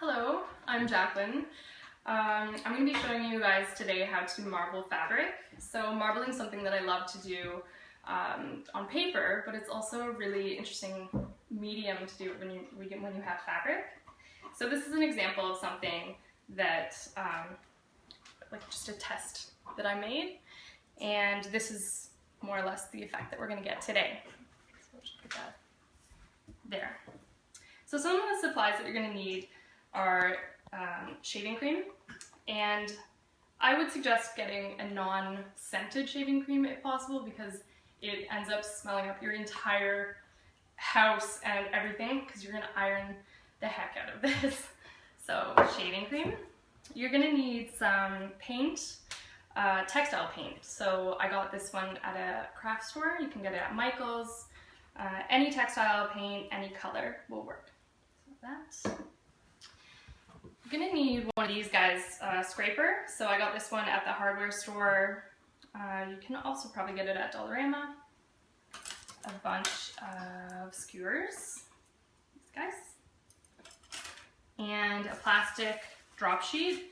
Hello, I'm Jacqueline. I'm going to be showing you guys today how to marble fabric. So marbling is something that I love to do on paper, but it's also a really interesting medium to do when you have fabric. So this is an example of something that, like just a test that I made, and this is more or less the effect that we're going to get today. So I'll just put that there. So some of the supplies that you're going to need are shaving cream, and I would suggest getting a non-scented shaving cream if possible, because it ends up smelling up your entire house and everything, because you're going to iron the heck out of this. So shaving cream. You're going to need some paint, textile paint. So I got this one at a craft store. You can get it at Michael's. Any textile paint, any color will work. So that's. You're gonna need one of these guys, scraper. So I got this one at the hardware store. You can also probably get it at Dollarama. A bunch of skewers, these guys, and a plastic drop sheet.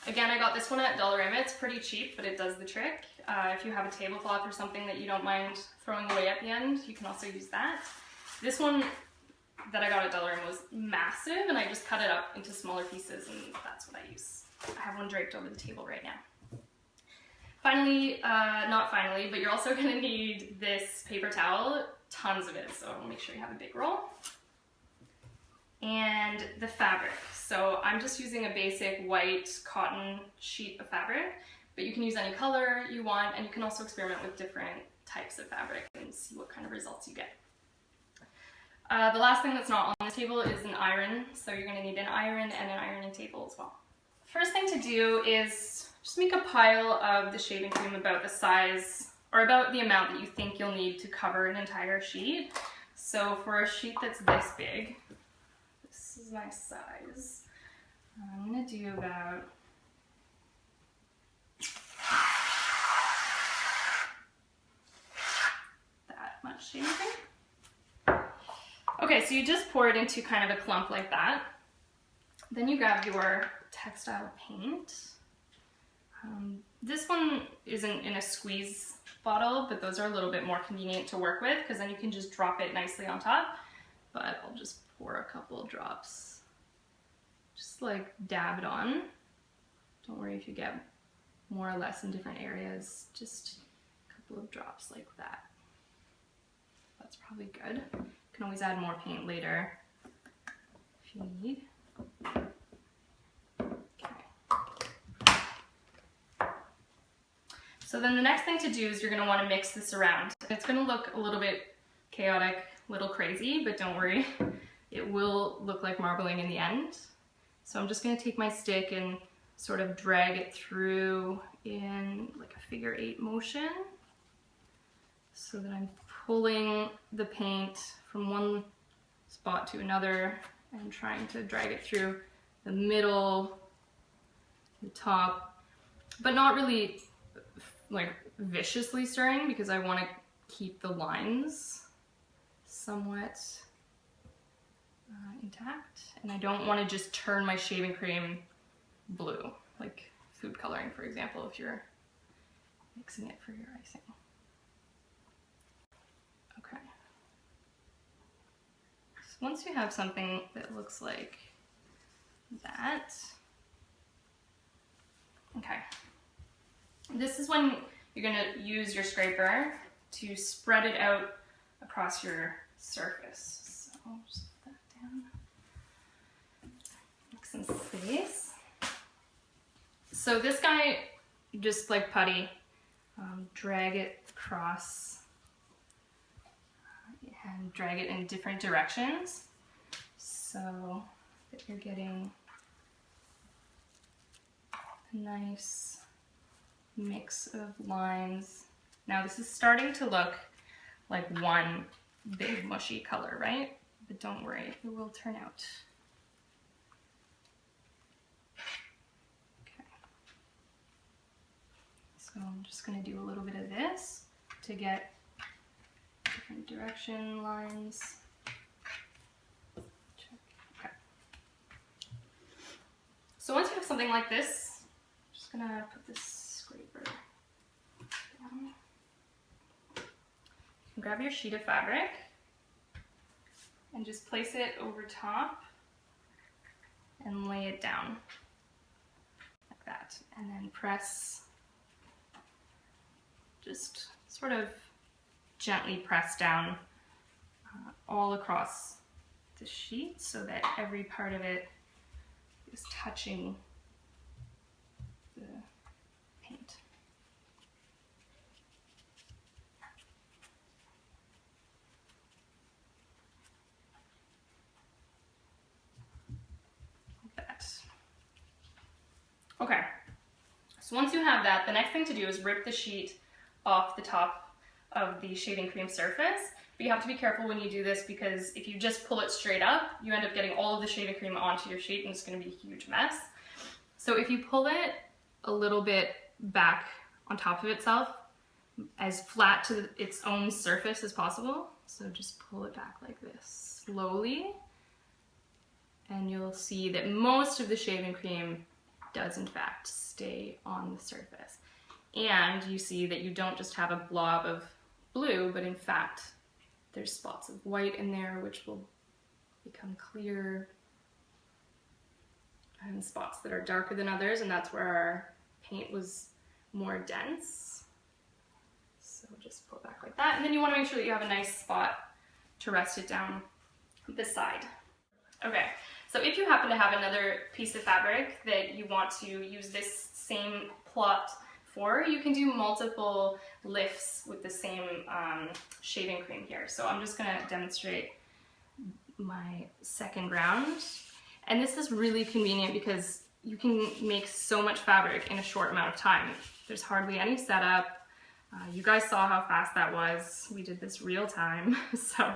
Again, I got this one at Dollarama. It's pretty cheap, but it does the trick. If you have a tablecloth or something that you don't mind throwing away at the end, you can also use that. This one that I got at Dollarama was massive, and I just cut it up into smaller pieces, and that's what I use. I have one draped over the table right now. Finally, not finally, but you're also going to need this paper towel, tons of it, so make sure you have a big roll. And the fabric. So I'm just using a basic white cotton sheet of fabric, but you can use any color you want, and you can also experiment with different types of fabric and see what kind of results you get. The last thing that's not on the table is an iron, so you're going to need an iron and an ironing table as well. First thing to do is just make a pile of the shaving cream about the size, or about the amount that you think you'll need to cover an entire sheet. So for a sheet that's this big, this is my size, I'm going to do about that much shaving cream. Okay, so you just pour it into kind of a clump like that. Then you grab your textile paint. This one isn't in a squeeze bottle, but those are a little bit more convenient to work with, because then you can just drop it nicely on top. But I'll just pour a couple of drops. Just like dab it on. Don't worry if you get more or less in different areas. Just a couple of drops like that. That's probably good. You can always add more paint later if you need. Okay. So then the next thing to do is you're going to want to mix this around. It's going to look a little bit chaotic, a little crazy, but don't worry. It will look like marbling in the end. So I'm just going to take my stick and sort of drag it through in like a figure 8 motion, so that I'm pulling the paint from one spot to another and trying to drag it through the middle, the top, but not really like viciously stirring, because I want to keep the lines somewhat intact, and I don't want to just turn my shaving cream blue, like food coloring, for example, if you're mixing it for your icing. Okay. So once you have something that looks like that, okay, this is when you're going to use your scraper to spread it out across your surface. So I'll just put that down. Make some space. So this guy, just like putty, drag it across and drag it in different directions, so that you're getting a nice mix of lines. Now this is starting to look like one big mushy color, right? But don't worry, it will turn out. Okay. So I'm just going to do a little bit of this to get different direction lines. Check. Okay. So once you have something like this, I'm just gonna put this scraper down. You can grab your sheet of fabric and just place it over top and lay it down like that, and then press, just sort of gently press down all across the sheet so that every part of it is touching the paint. Like that. Okay, so once you have that, the next thing to do is rip the sheet off the top of the shaving cream surface. But you have to be careful when you do this, because if you just pull it straight up, you end up getting all of the shaving cream onto your sheet and it's going to be a huge mess. So if you pull it a little bit back on top of itself, as flat to its own surface as possible, so just pull it back like this slowly, and you'll see that most of the shaving cream does in fact stay on the surface. And you see that you don't just have a blob of blue, but in fact there's spots of white in there which will become clear, and spots that are darker than others, and that's where our paint was more dense. So just pull it back like that, and then you want to make sure that you have a nice spot to rest it down this side. Okay, so if you happen to have another piece of fabric that you want to use this same plot for, you can do multiple lifts with the same shaving cream here. So I'm just gonna demonstrate my second round. And this is really convenient because you can make so much fabric in a short amount of time. There's hardly any setup. You guys saw how fast that was. We did this real time. So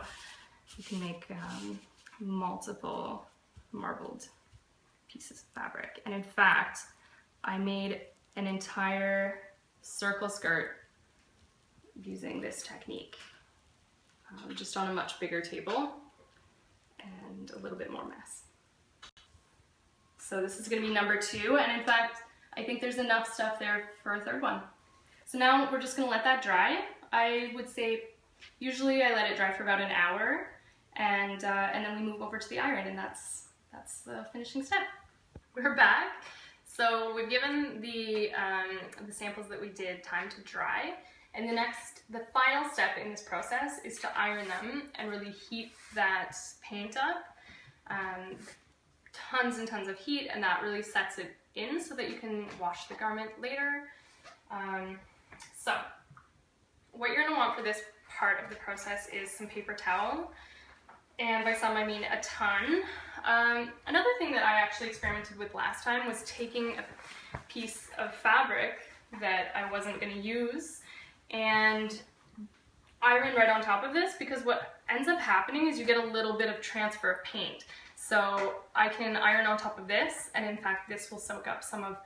you can make multiple marbled pieces of fabric. And in fact, I made an entire circle skirt using this technique, just on a much bigger table and a little bit more mess. So this is going to be number 2, and in fact I think there's enough stuff there for a third one. So now we're just going to let that dry. I would say usually I let it dry for about an hour, and then we move over to the iron, and that's the finishing step. We're back. So we've given the samples that we did time to dry, and the final step in this process is to iron them and really heat that paint up. Tons and tons of heat, and that really sets it in so that you can wash the garment later. So what you're going to want for this part of the process is some paper towel, and by some I mean a ton. Another thing that I actually experimented with last time was taking a piece of fabric that I wasn't going to use and iron right on top of this, because what ends up happening is you get a little bit of transfer of paint. So I can iron on top of this, and in fact this will soak up some of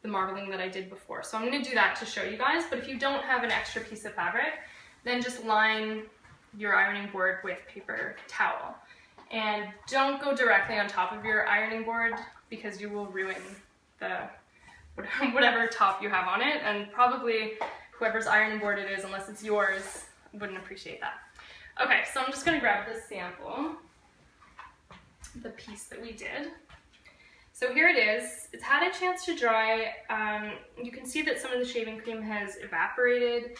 the marbling that I did before. So I'm going to do that to show you guys, but if you don't have an extra piece of fabric, then just line your ironing board with paper towel. And don't go directly on top of your ironing board, because you will ruin the whatever top you have on it, and probably whoever's ironing board it is, unless it's yours, wouldn't appreciate that. Okay, so I'm just going to grab this sample, the piece that we did. So here it is. It's had a chance to dry. You can see that some of the shaving cream has evaporated,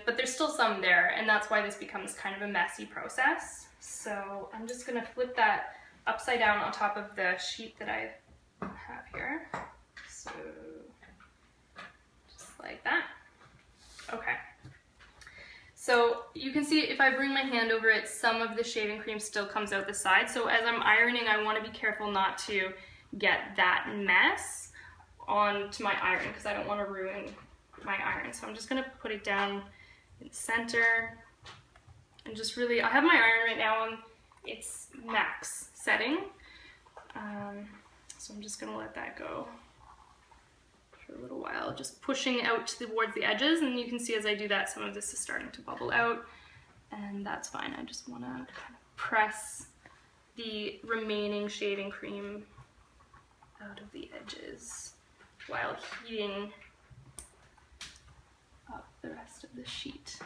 but there's still some there, and that's why this becomes kind of a messy process. So I'm just going to flip that upside down on top of the sheet that I have here. So just like that. Okay. So you can see if I bring my hand over it, some of the shaving cream still comes out the side. So as I'm ironing, I want to be careful not to get that mess onto my iron, because I don't want to ruin my iron. So I'm just going to put it down in the center, and just really, I have my iron right now on its max setting. So I'm just going to let that go for a little while, just pushing out towards the edges, and you can see as I do that, some of this is starting to bubble out, and that's fine. I just want to kind of press the remaining shaving cream out of the edges while heating up the rest of the sheet.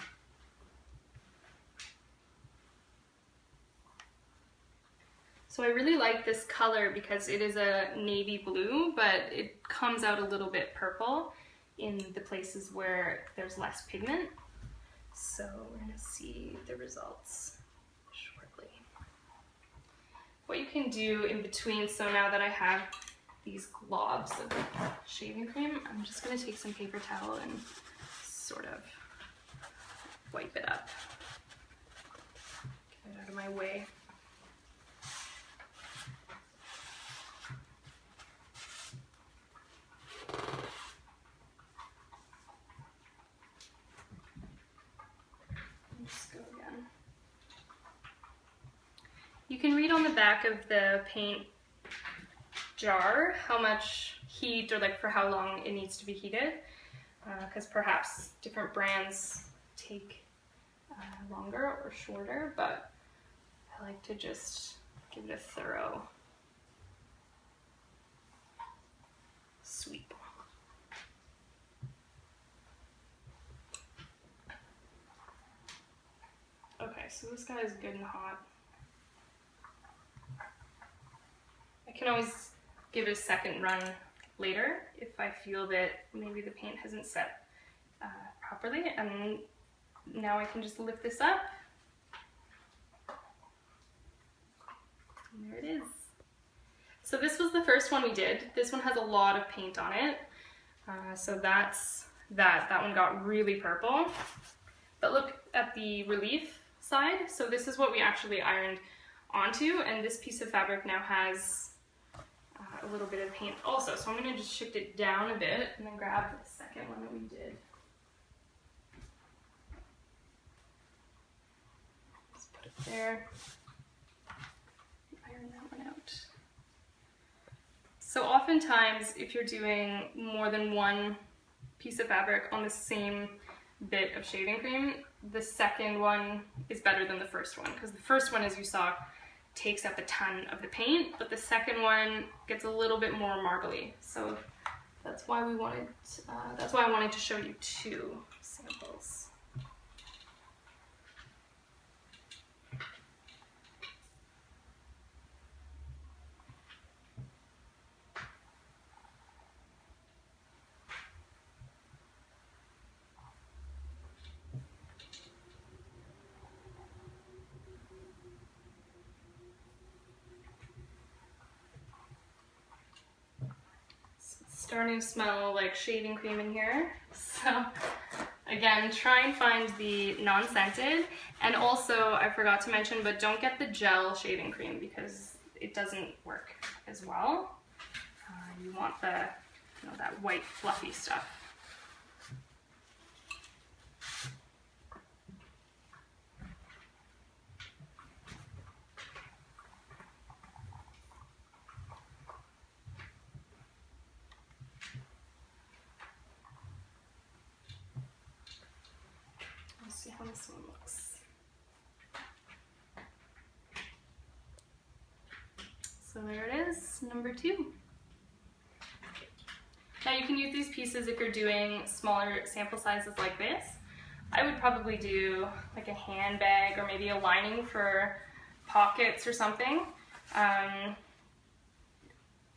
So I really like this color because it is a navy blue, but it comes out a little bit purple in the places where there's less pigment. So we're going to see the results shortly. What you can do in between, so now that I have these globs of shaving cream, I'm just going to take some paper towel and sort of wipe it up. Get it out of my way. Just go again. You can read on the back of the paint jar how much heat, or like for how long it needs to be heated, because perhaps different brands take longer or shorter, but I like to just give it a thorough sweep. Okay, so this guy is good and hot. I can always give it a second run later if I feel that maybe the paint hasn't set properly, and now I can just lift this up. And there it is. So this was the first one we did. This one has a lot of paint on it. So that's that. That one got really purple. But look at the relief side. So this is what we actually ironed onto, and this piece of fabric now has a little bit of paint also. So I'm going to just shift it down a bit and then grab the second one that we did. Just put it there. Iron that one out. So oftentimes, if you're doing more than one piece of fabric on the same bit of shaving cream, the second one is better than the first one, because the first one, as you saw, takes up a ton of the paint, but the second one gets a little bit more marbly. So that's why we wanted, that's why I wanted to show you two samples. Starting to smell like shaving cream in here. So again, try and find the non-scented. And also, I forgot to mention, but don't get the gel shaving cream because it doesn't work as well. You want the, you know, that white fluffy stuff. See how this one looks. So there it is, number 2. Now you can use these pieces if you're doing smaller sample sizes like this. I would probably do like a handbag or maybe a lining for pockets or something.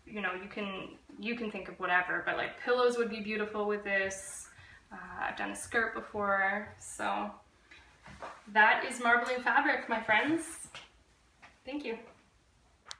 You know, you can think of whatever, but like pillows would be beautiful with this. I've done a skirt before, so that is marbling fabric, my friends. Thank you.